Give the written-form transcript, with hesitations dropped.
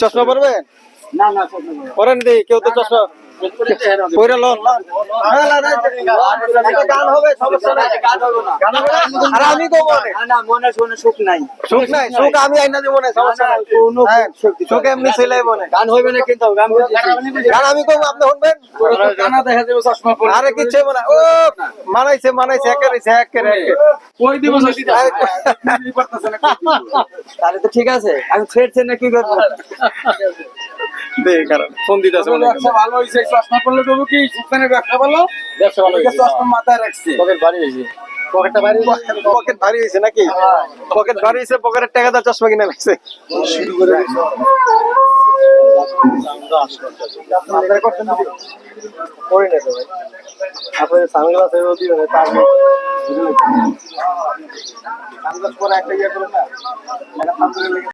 চশমা পরবেন? না না পরেন দি, কেউ তো চশমা পরে লন। গান হবে, সমস্যা নাই। গান হবে না? আর আমি তো মনে না মনে শুনে সুখ নাই। সুখ নাই, সুখ আমি আইনা দিব মনে, সমস্যা নাই। সুখ এমনি ছেলে মনে। গান হইবে না কিন্তু গান গান আমি কম, আপনি শুনবেন? গানা দেখা যাবে চশমা পরে। আরে কিচ্ছু মনে, ও মানাইছে মানাইছে, একের। কই দিব তাহলে তো ঠিক আছে, আমি ফেরছে না কি করবো? দেখ কারণ ফোন দিতেছে মনে হয়। ভালো হইছে, চশমা পরলে দেবো কি সুলতানের ব্যবসা ভালো, ব্যবসা ভালো হয়েছে। চশমা মাথায় রাখছে। পকেট ভারী হয়েছে। পকেটটা বাইরে পকেট ভারী হয়েছে নাকি? পকেট ভারী হয়েছে, পকেটের টাকা দিয়ে চশমা কিনে লাগছে। শুরু করে দিছে। করে নেবে ভাই, আপনার সানগ্লাস এর দিবেন, তার সানগ্লাস পরে একটা ইয়ে করুন না।